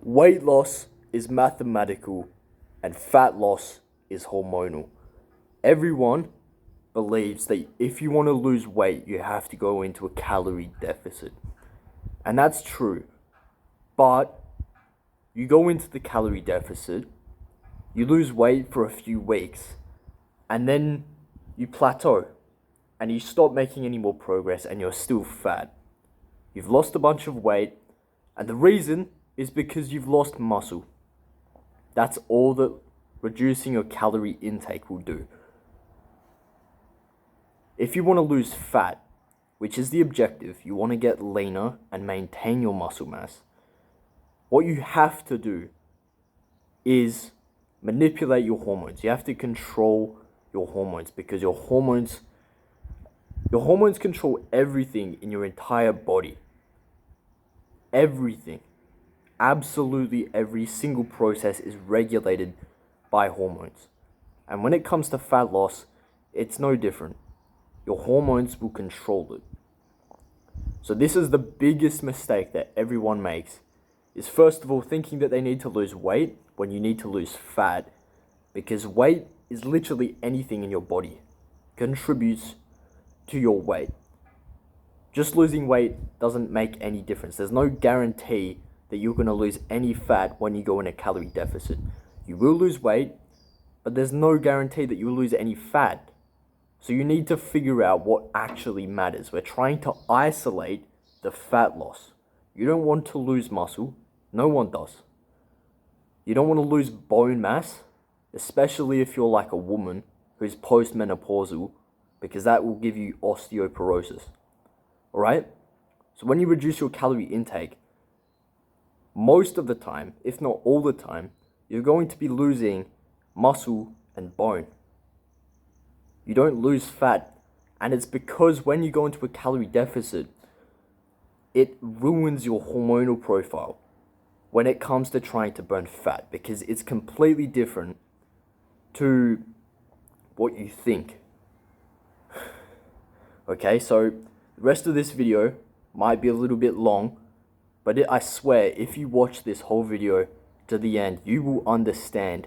Weight loss is mathematical and fat loss is hormonal. Everyone believes that if you want to lose weight, you have to go into a calorie deficit. And that's true. But you go into the calorie deficit, you lose weight for a few weeks, and then you plateau and you stop making any more progress and you're still fat. You've lost a bunch of weight, and the reason is because you've lost muscle. That's all that reducing your calorie intake will do. If you want to lose fat, which is the objective, you want to get leaner and maintain your muscle mass, what you have to do is manipulate your hormones. You have to control your hormones because your hormones control everything in your entire body. Everything. Absolutely every single process is regulated by hormones. And when it comes to fat loss, it's no different. Your hormones will control it. So this is the biggest mistake that everyone makes, is first of all thinking that they need to lose weight when you need to lose fat, because weight is literally anything in your body contributes to your weight. Just losing weight doesn't make any difference. There's no guarantee that you're going to lose any fat when you go in a calorie deficit. You will lose weight, but there's no guarantee that you'll lose any fat. So you need to figure out what actually matters. We're trying to isolate the fat loss. You don't want to lose muscle. No one does. You don't want to lose bone mass, especially if you're like a woman who's postmenopausal, because that will give you osteoporosis. Alright? So when you reduce your calorie intake, most of the time, if not all the time, you're going to be losing muscle and bone. You don't lose fat. And it's because when you go into a calorie deficit, it ruins your hormonal profile when it comes to trying to burn fat, because it's completely different to what you think. Okay, so the rest of this video might be a little bit long, but I swear, if you watch this whole video to the end, you will understand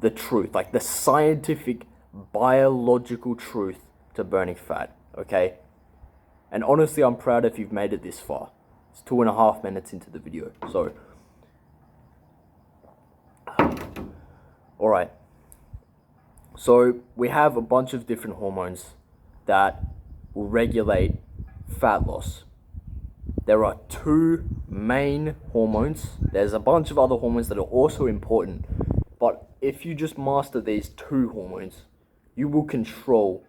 the truth, like the scientific, biological truth to burning fat, okay? And honestly, I'm proud if you've made it this far. It's 2.5 minutes into the video, so. Alright. So, we have a bunch of different hormones that will regulate fat loss. There are 2 main hormones. There's a bunch of other hormones that are also important, but if you just master these 2 hormones, you will control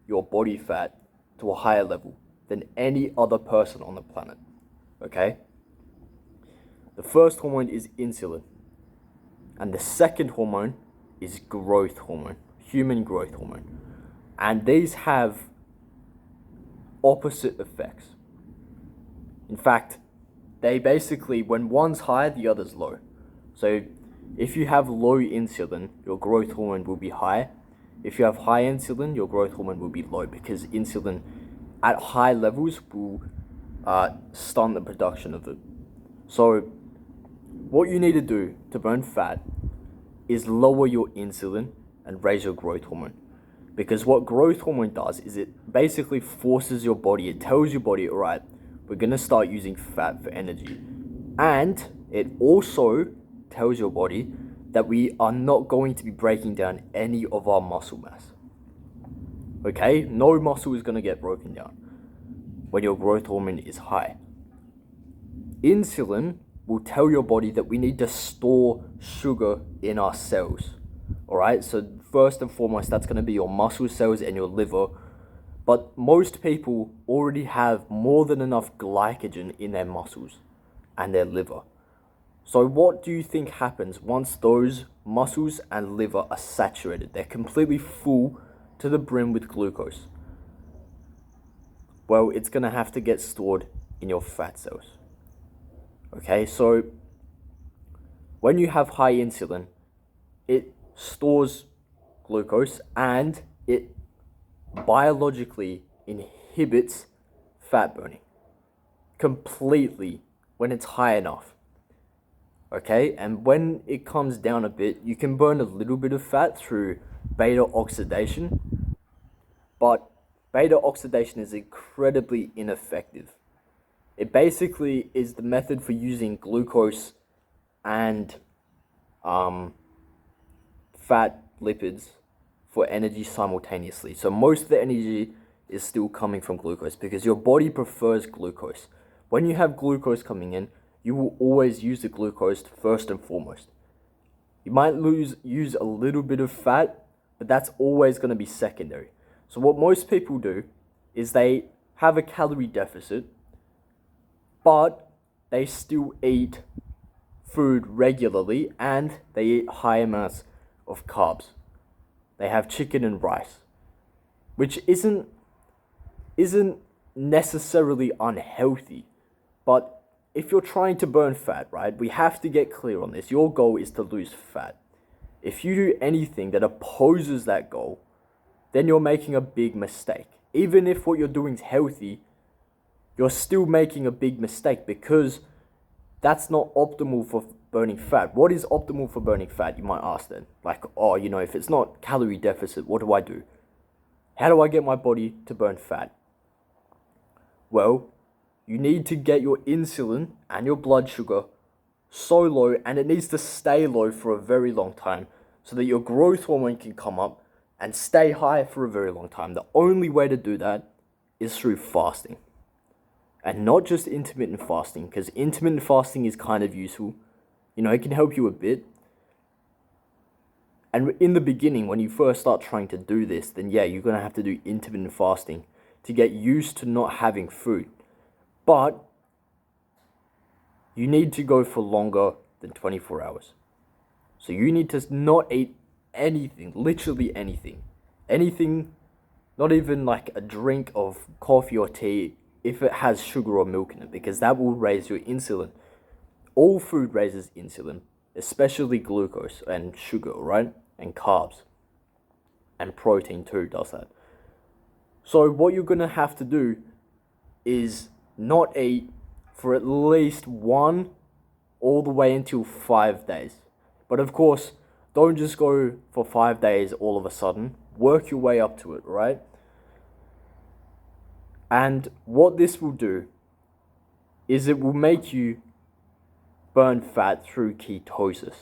your body fat to a higher level than any other person on the planet. Okay? The first hormone is insulin, and the second hormone is growth hormone, human growth hormone. And these have opposite effects. In fact, they basically, when one's high, the other's low. So if you have low insulin, your growth hormone will be high. If you have high insulin, your growth hormone will be low, because insulin at high levels will stunt the production of it. So what you need to do to burn fat is lower your insulin and raise your growth hormone. Because what growth hormone does is it basically forces your body, it tells your body, all right, we're going to start using fat for energy. And it also tells your body that we are not going to be breaking down any of our muscle mass. Okay? No muscle is going to get broken down when your growth hormone is high. Insulin will tell your body that we need to store sugar in our cells. Alright? So first and foremost, that's going to be your muscle cells and your liver. But most people already have more than enough glycogen in their muscles and their liver. So what do you think happens once those muscles and liver are saturated? They're completely full to the brim with glucose. Well, it's going to have to get stored in your fat cells. Okay, so when you have high insulin, it stores glucose and it biologically inhibits fat burning completely when it's high enough. okay? And when it comes down a bit, you can burn a little bit of fat through beta oxidation, but beta oxidation is incredibly ineffective. It basically is the method for using glucose and fat lipids for energy simultaneously. So most of the energy is still coming from glucose because your body prefers glucose. When you have glucose coming in, you will always use the glucose first and foremost. You might use a little bit of fat, but that's always going to be secondary. So what most people do is they have a calorie deficit, but they still eat food regularly and they eat high amounts of carbs. They have chicken and rice, which isn't necessarily unhealthy, but if you're trying to burn fat, right, we have to get clear on this. Your goal is to lose fat. If you do anything that opposes that goal, then you're making a big mistake. Even if what you're doing is healthy, you're still making a big mistake because that's not optimal for burning fat. What is optimal for burning fat, you might ask then? Like, oh, if it's not calorie deficit, what do I do? How do I get my body to burn fat? Well, you need to get your insulin and your blood sugar so low, and it needs to stay low for a very long time so that your growth hormone can come up and stay high for a very long time. The only way to do that is through fasting. And not just intermittent fasting, because intermittent fasting is kind of useful. It can help you a bit. And in the beginning, when you first start trying to do this, then yeah, you're going to have to do intermittent fasting to get used to not having food. But you need to go for longer than 24 hours. So you need to not eat anything, literally anything. Anything, not even like a drink of coffee or tea if it has sugar or milk in it, because that will raise your insulin. All food raises insulin, especially glucose and sugar, right? And carbs. And protein too does that. So what you're going to have to do is not eat for at least 1 all the way until 5 days. But of course, don't just go for 5 days all of a sudden. Work your way up to it, right? And what this will do is it will make you burn fat through ketosis,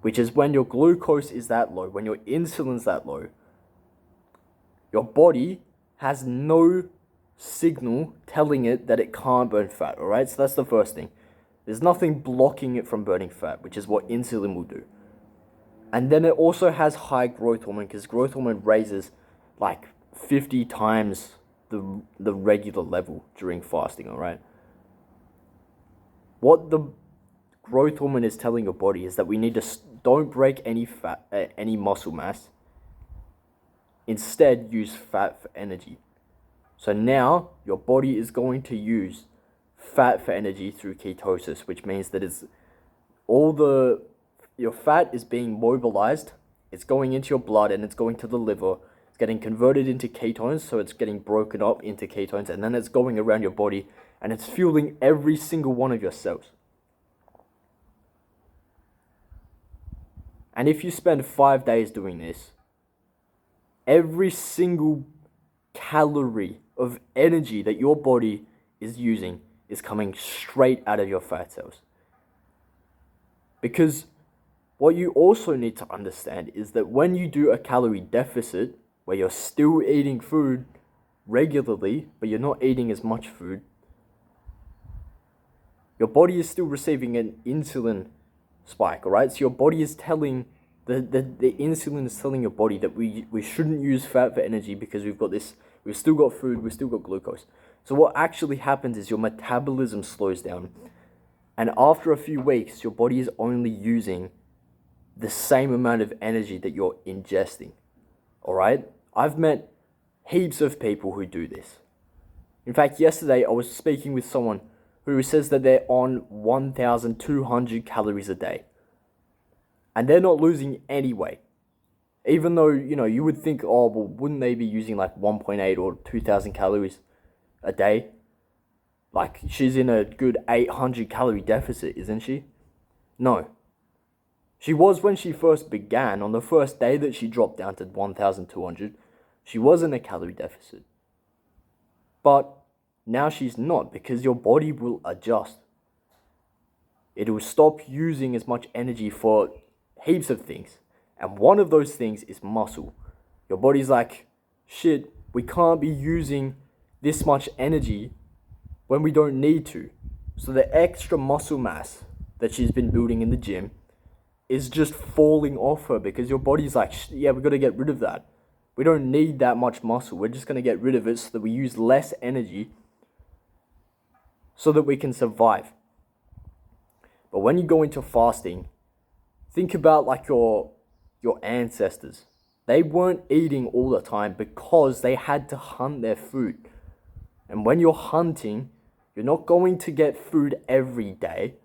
which is when your glucose is that low, when your insulin's that low, your body has no signal telling it that it can't burn fat, all right? So that's the first thing. There's nothing blocking it from burning fat, which is what insulin will do. And then it also has high growth hormone, because growth hormone raises like 50 times the regular level during fasting, all right? What the growth hormone is telling your body is that we need to don't break any fat, any muscle mass. Instead, use fat for energy. So now your body is going to use fat for energy through ketosis, which means that your fat is being mobilized, it's going into your blood and it's going to the liver, it's getting converted into ketones, so it's getting broken up into ketones, and then it's going around your body and it's fueling every single one of your cells. And if you spend 5 days doing this, every single calorie of energy that your body is using is coming straight out of your fat cells. Because what you also need to understand is that when you do a calorie deficit, where you're still eating food regularly, but you're not eating as much food, your body is still receiving an insulin spike, all right? So your body is telling, the insulin is telling your body that we shouldn't use fat for energy because we've still got food, we've still got glucose. So what actually happens is your metabolism slows down. And after a few weeks, your body is only using the same amount of energy that you're ingesting, all right? I've met heaps of people who do this. In fact, yesterday I was speaking with someone who says that they're on 1,200 calories a day. And they're not losing any weight. Even though, you would think, oh, well, wouldn't they be using like 1.8 or 2,000 calories a day? Like, she's in a good 800 calorie deficit, isn't she? No. She was when she first began. On the first day that she dropped down to 1,200, she was in a calorie deficit. But now she's not, because your body will adjust. It will stop using as much energy for heaps of things. And one of those things is muscle. Your body's like, shit, we can't be using this much energy when we don't need to. So the extra muscle mass that she's been building in the gym is just falling off her, because your body's like, yeah, we got to get rid of that. We don't need that much muscle. We're just going to get rid of it so that we use less energy so that we can survive. But when you go into fasting, think about like your ancestors. They weren't eating all the time because they had to hunt their food. And when you're hunting, you're not going to get food every day,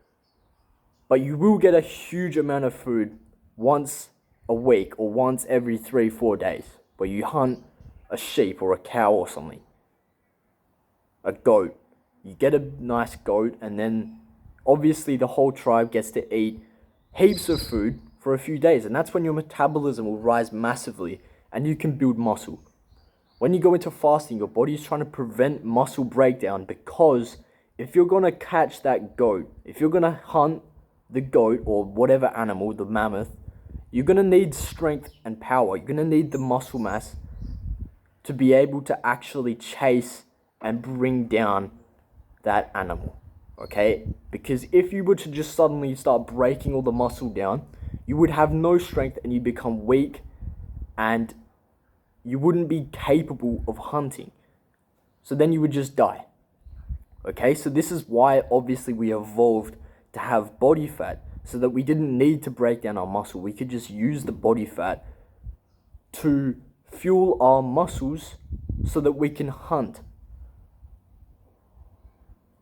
but you will get a huge amount of food once a week or once every 3-4 days, where you hunt a sheep or a cow or something. A goat. You get a nice goat, and then obviously the whole tribe gets to eat heaps of food for a few days, and that's when your metabolism will rise massively and you can build muscle. When you go into fasting, your body is trying to prevent muscle breakdown, because if you're going to catch that goat, if you're going to hunt the goat or whatever animal, the mammoth, you're going to need strength and power. You're going to need the muscle mass to be able to actually chase and bring down that animal, okay? Because if you were to just suddenly start breaking all the muscle down, you would have no strength and you'd become weak, and you wouldn't be capable of hunting. So then you would just die. Okay, so this is why obviously we evolved to have body fat, so that we didn't need to break down our muscle. We could just use the body fat to fuel our muscles so that we can hunt.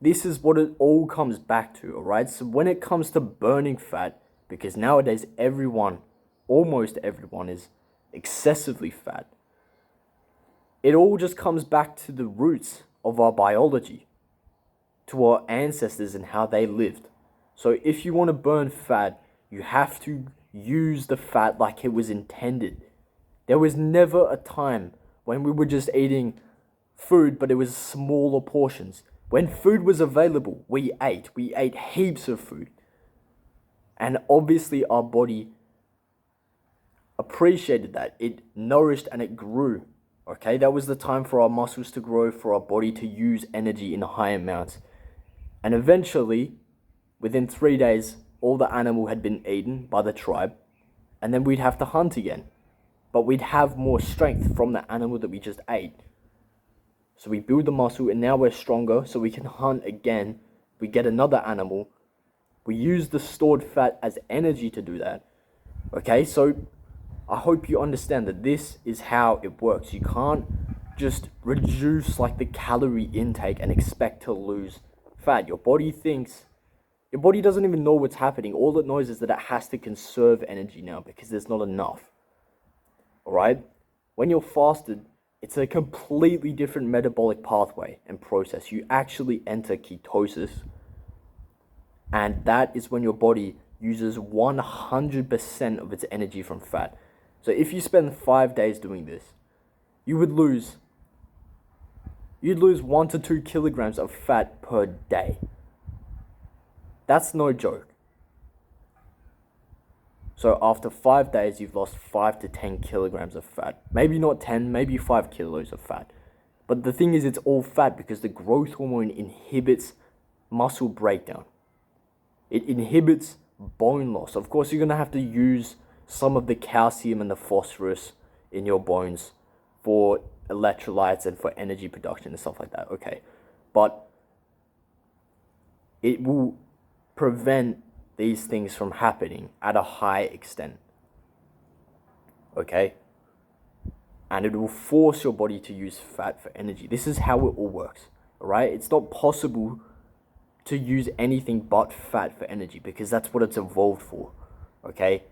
This is what it all comes back to, alright? So when it comes to burning fat, because nowadays almost everyone is excessively fat, it all just comes back to the roots of our biology, to our ancestors and how they lived. So if you want to burn fat, you have to use the fat like it was intended. There was never a time when we were just eating food, but it was smaller portions. When food was available, we ate. We ate heaps of food. And obviously our body appreciated that. It nourished and it grew. Okay, that was the time for our muscles to grow, for our body to use energy in high amounts. And eventually, within 3 days, all the animal had been eaten by the tribe, and then we'd have to hunt again. But we'd have more strength from the animal that we just ate. So we build the muscle, and now we're stronger, so we can hunt again. We get another animal. We use the stored fat as energy to do that. Okay, so I hope you understand that this is how it works. You can't just reduce like the calorie intake and expect to lose fat. Your body doesn't even know what's happening. All it knows is that it has to conserve energy now because there's not enough. Alright? When you're fasted, it's a completely different metabolic pathway and process. You actually enter ketosis, and that is when your body uses 100% of its energy from fat. So if you spend 5 days doing this, you'd lose 1 to 2 kilograms of fat per day. That's no joke. So after 5 days, you've lost 5 to 10 kilograms of fat. Maybe not 10, maybe 5 kilos of fat. But the thing is, it's all fat because the growth hormone inhibits muscle breakdown. It inhibits bone loss. Of course, you're going to have to use some of the calcium and the phosphorus in your bones for electrolytes and for energy production and stuff like that. Okay. But it will prevent these things from happening at a high extent. Okay? And it will force your body to use fat for energy. This is how it all works. Alright? It's not possible to use anything but fat for energy because that's what it's evolved for. Okay?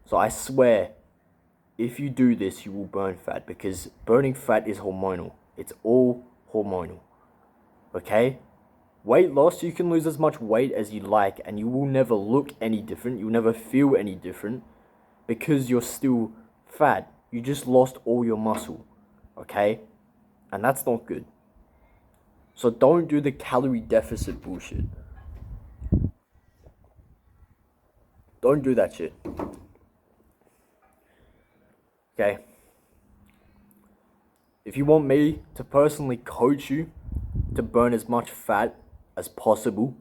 So I swear, if you do this, you will burn fat because burning fat is hormonal. It's all hormonal. Okay? Weight loss, you can lose as much weight as you like and you will never look any different. You'll never feel any different because you're still fat. You just lost all your muscle, okay? And that's not good. So don't do the calorie deficit bullshit. Don't do that shit. Okay? If you want me to personally coach you to burn as much fat as possible,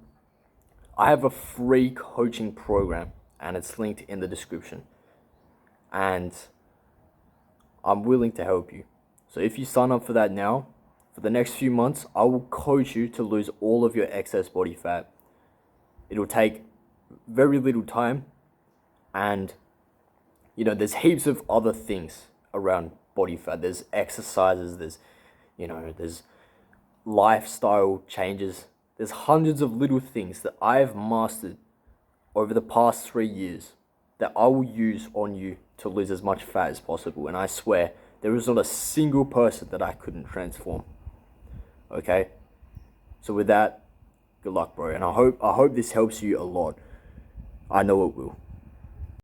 I have a free coaching program and it's linked in the description. And I'm willing to help you. So if you sign up for that now, for the next few months, I will coach you to lose all of your excess body fat. It'll take very little time, and there's heaps of other things around body fat. There's exercises, there's lifestyle changes. There's hundreds of little things that I've mastered over the past 3 years that I will use on you to lose as much fat as possible. And I swear, there is not a single person that I couldn't transform. Okay? So with that, good luck, bro. And I hope this helps you a lot. I know it will.